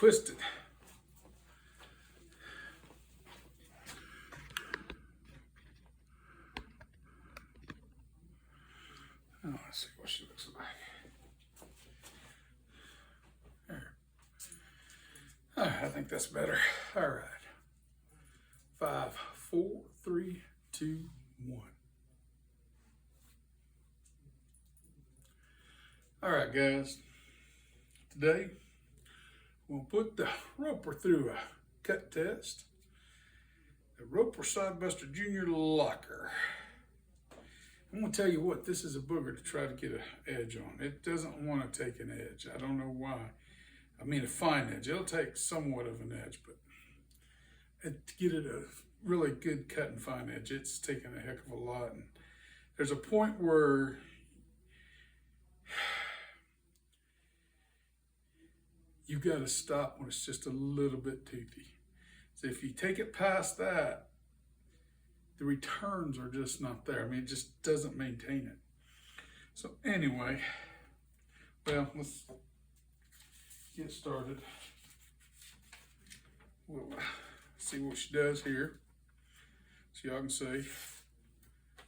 twisted. Oh, let's see what she looks like. There. I think that's better. All right. 5, 4, 3, 2, 1. All right, guys. Today, we'll put the Roper through a cut test. The Roper Sod Buster Jr. locker. I'm gonna tell you what, this is a booger to try to get an edge on. It doesn't want to take an edge. I don't know why. I mean a fine edge. It'll take somewhat of an edge, but to get it a really good cut and fine edge, it's taking a heck of a lot. And there's a point where you got to stop when it's just a little bit toothy. So if you take it past that, the returns are just not there. I mean, it just doesn't maintain it. So anyway, well, let's get started. We'll see what she does here. So y'all can see,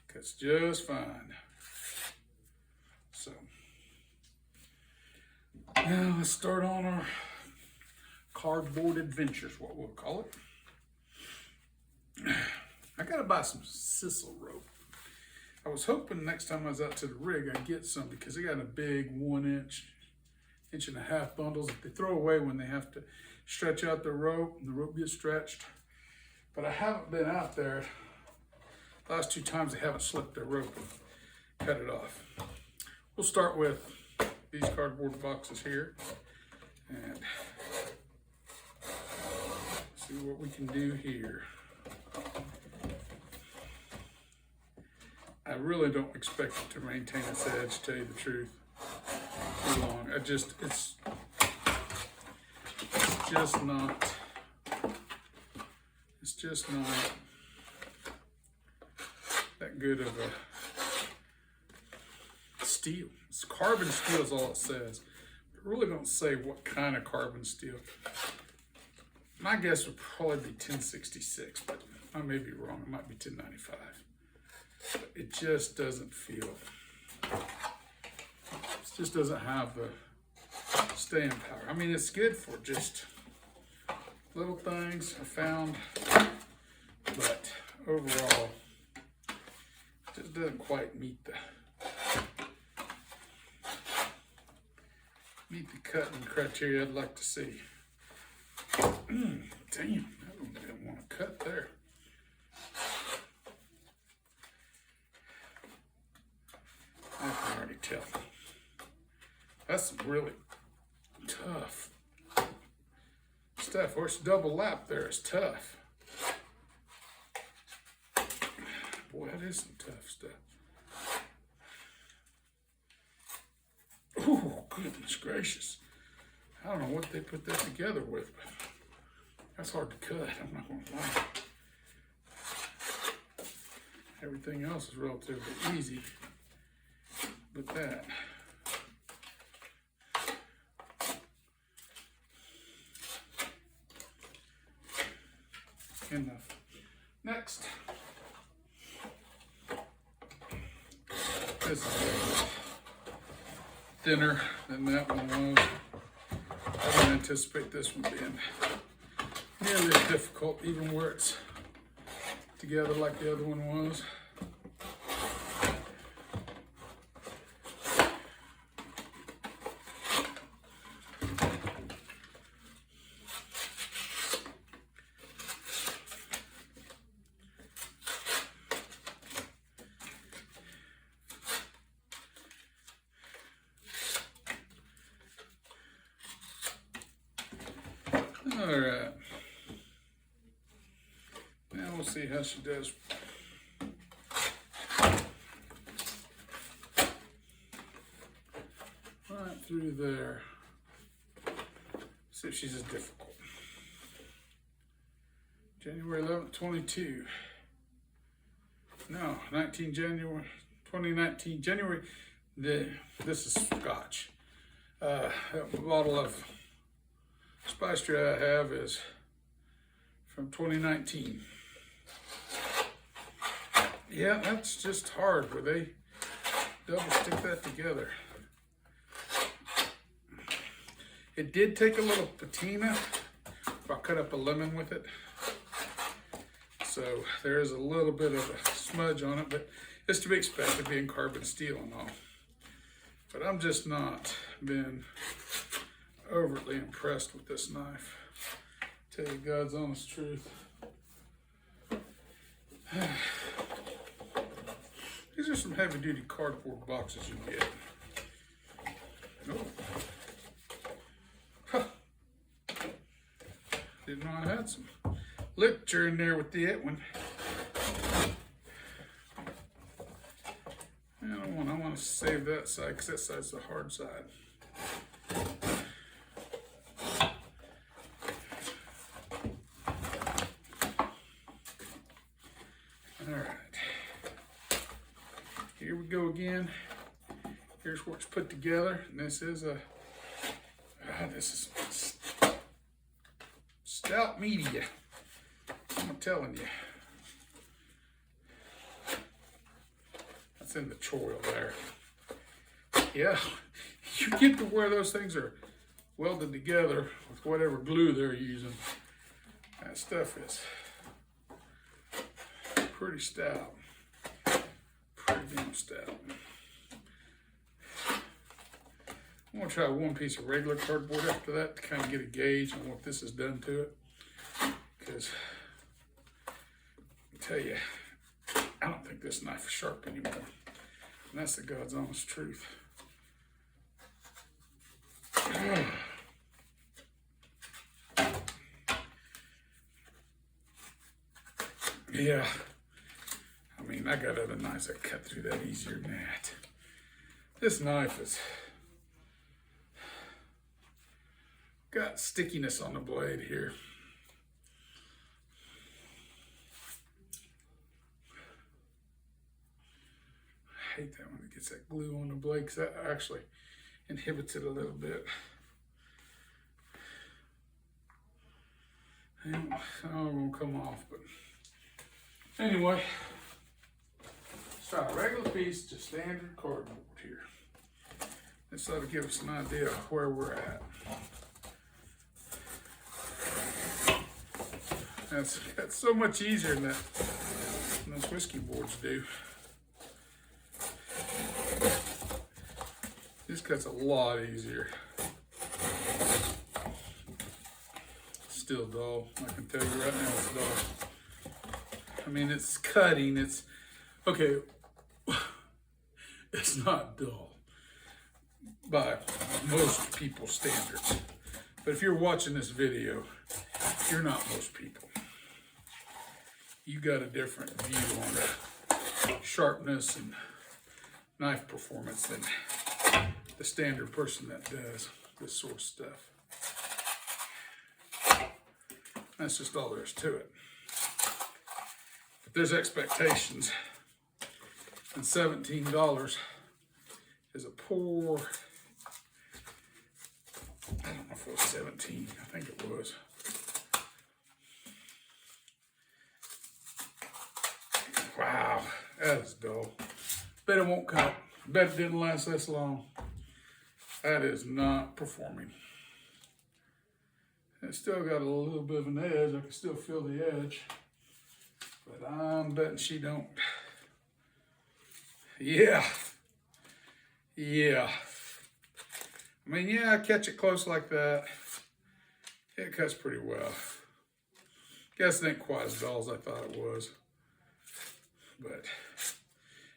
cuts just fine. So now let's start on our cardboard adventures, what we'll call it. I gotta buy some sisal rope. I was hoping next time I was out to the rig I'd get some, because they got a big 1 inch, 1.5 inch bundles that they throw away when they have to stretch out the rope and the rope gets stretched. But I haven't been out there. The last 2 times they haven't slipped their rope and cut it off. We'll start with these cardboard boxes here and see what we can do here. I really don't expect it to maintain its edge, to tell you the truth, too long. It's just not that good of a steel. It's carbon steel is all it says. It really don't say what kind of carbon steel. My guess would probably be 1066, but I may be wrong. It might be 1095. But it just doesn't feel, it just doesn't have the staying power. I mean, it's good for just little things I found, but overall, it just doesn't quite meet the cutting criteria I'd like to see. Damn, that one didn't want to cut there. I can already tell. That's really tough stuff. Or it's double lap there. It's tough. Boy, that is some tough stuff. Oh, goodness gracious. I don't know what they put that together with, but that's hard to cut. I'm not going to lie. Everything else is relatively easy, but that. Enough. Next. This is thinner than that one was. I didn't anticipate this one being nearly as difficult, even where it's together like the other one was. All right. Now we'll see how she does. Right through there. See if she's as difficult. January 11th, 22. No, 2019, January. This is Scotch. A bottle of spice tray I have is from 2019. Yeah, that's just hard where they double stick that together. It did take a little patina if I cut up a lemon with it. So there is a little bit of a smudge on it, but it's to be expected being carbon steel and all. But I'm just not been overly impressed with this knife. Tell you God's honest truth. These are some heavy duty cardboard boxes you get. Nope. Huh. Didn't know I had some literature in there with that one. I want to save that side because that side's the hard side. All right. Here we go again. Here's where it's put together. And this is stout media. I'm telling you. That's in the choil there. Yeah, you get to where those things are welded together with whatever glue they're using. That stuff is pretty stout. Pretty damn stout. I'm gonna try one piece of regular cardboard after that to kind of get a gauge on what this has done to it. Because I tell you, I don't think this knife is sharp anymore. And that's the God's honest truth. Yeah. I mean, I got other knives that cut through that easier than that. This knife has got stickiness on the blade here. I hate that when it gets that glue on the blade because that actually inhibits it a little bit. And it's all gonna come off, but anyway, let's try a regular piece, just standard cardboard here. This ought to give us an idea of where we're at. That's so much easier than those whiskey boards do. This cut's a lot easier. Still dull. I can tell you right now it's dull. I mean, it's cutting. It's okay. It's not dull by most people's standards. But if you're watching this video, you're not most people. You got a different view on sharpness and knife performance than the standard person that does this sort of stuff. That's just all there is to it. But there's expectations, and $17 is a poor, I don't know if it was 17, I think it was. Wow, that is dull. Bet it won't cut. Bet it didn't last this long. That is not performing. It's still got a little bit of an edge. I can still feel the edge. But I'm betting she don't. Yeah. Yeah. I mean, yeah, I catch it close like that. It cuts pretty well. Guess it ain't quite as dull as I thought it was. But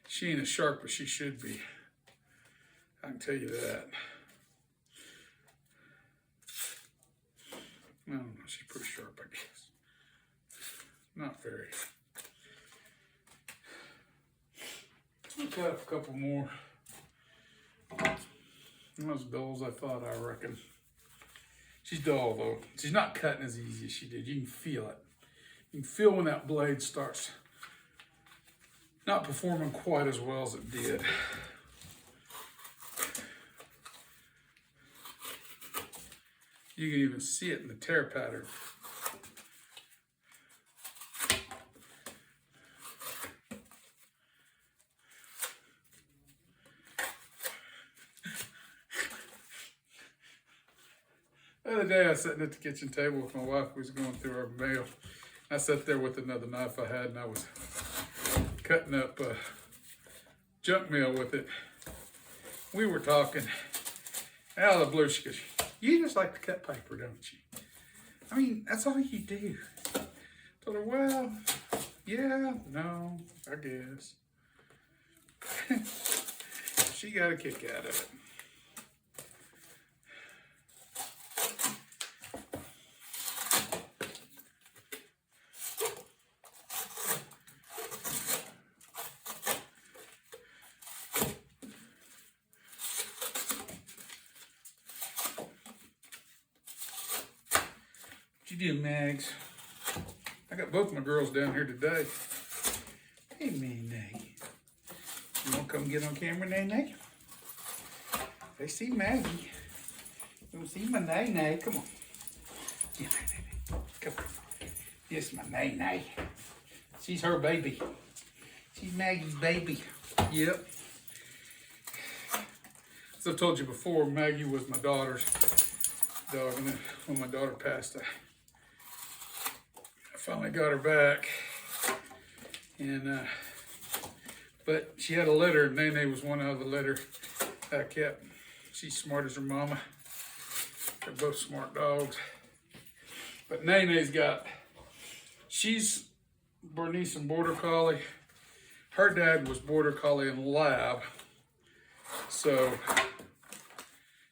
she ain't as sharp as she should be. I can tell you that. I don't know, she's pretty sharp, I guess. Not very. I'll cut up a couple more. Not as dull as I thought, I reckon. She's dull, though. She's not cutting as easy as she did. You can feel it. You can feel when that blade starts not performing quite as well as it did. You can even see it in the tear pattern. The other day I was sitting at the kitchen table with my wife. We was going through our mail. I sat there with another knife I had and I was cutting up junk mail with it. We were talking. Out of the blue, she goes, "You just like to cut paper, don't you? I mean, that's all you do." I told her, "Well, yeah, no, I guess." She got a kick out of it. What you do, Mags? I got both my girls down here today. Hey, Nene. You want to come get on camera, Nene? They see Maggie. You want to see my Nene? Come on. Yeah, Nene. Come on. Yes, my Nene. She's her baby. She's Maggie's baby. Yep. As I've told you before, Maggie was my daughter's dog, and then when my daughter passed, I finally got her back, and but she had a litter, and Nene was one out of the litter I kept. She's smart as her mama. They're both smart dogs. But Nene's she's Bernese Border Collie. Her dad was Border Collie and Lab, so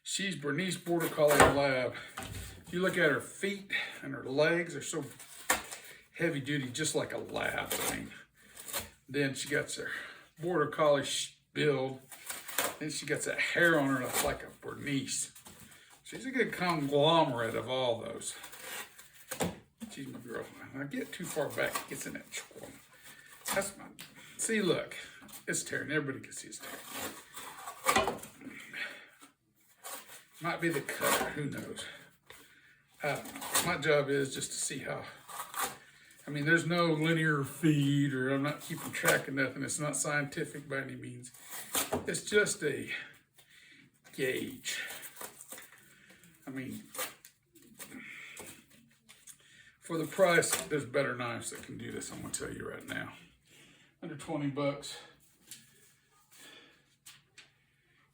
she's Bernese Border Collie and Lab. If you look at her feet and her legs, they're so heavy duty, just like a Lab. I mean, then she got her Border Collie build. Then she got that hair on her that's like a Bernese. She's a good conglomerate of all those. She's my girl. When I get too far back, it gets in that choke. That's my. See, look, it's tearing. Everybody can see it's tearing. Might be the cutter. Who knows? I don't know. My job is just to see how. I mean, there's no linear feed, or I'm not keeping track of nothing. It's not scientific by any means. It's just a gauge. I mean, for the price, there's better knives that can do this. I'm gonna tell you right now. Under 20 bucks,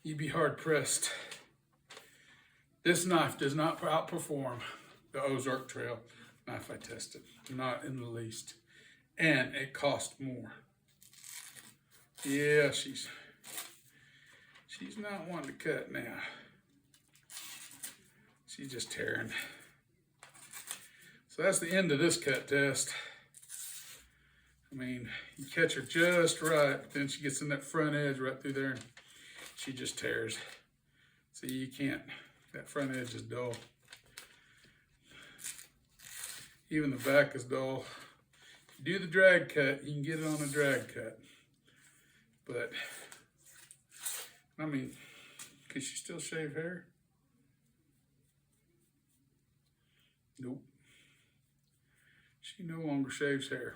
you'd be hard pressed. This knife does not outperform the Ozark Trail knife I tested, not in the least. And it cost more. Yeah, she's not wanting to cut now. She's just tearing. So that's the end of this cut test. I mean, you catch her just right, but then she gets in that front edge right through there and she just tears. See, you can't, that front edge is dull. Even the back is dull. If you do the drag cut, you can get it on a drag cut. But, I mean, can she still shave hair? Nope. She no longer shaves hair.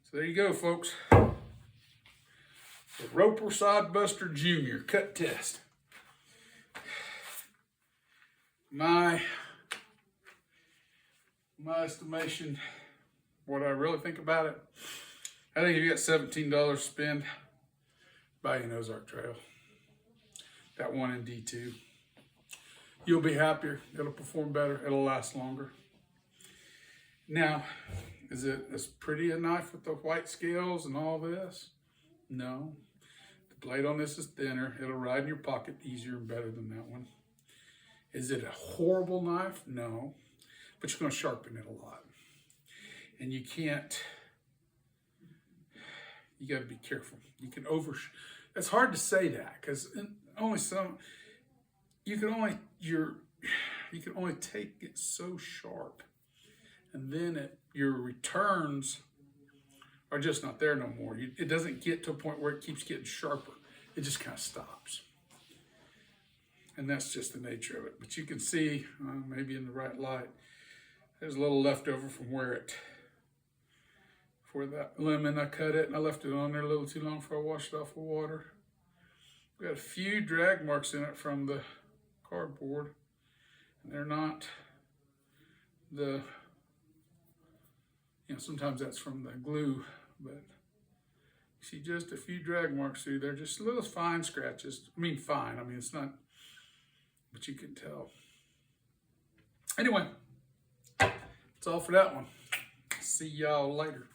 So there you go, folks. The Roper Sod Buster Jr. cut test. My estimation, what I really think about it, I think if you got $17 to spend, buy an Ozark Trail. That one in D2. You'll be happier. It'll perform better. It'll last longer. Now, is it as pretty a knife with the white scales and all this? No. The blade on this is thinner. It'll ride in your pocket easier and better than that one. Is it a horrible knife? No. But you're going to sharpen it a lot. And you can't, you got to be careful. You can it's hard to say that because only some, you can only take it so sharp. And then your returns are just not there no more. It doesn't get to a point where it keeps getting sharper. It just kind of stops. and that's just the nature of it. But you can see, maybe in the right light, there's a little leftover from where that lemon, I cut it and I left it on there a little too long before I washed it off with water. Got a few drag marks in it from the cardboard. And they're not sometimes that's from the glue, but you see just a few drag marks through there, just little fine scratches. Fine, it's not, but you can tell. Anyway, that's all for that one. See y'all later.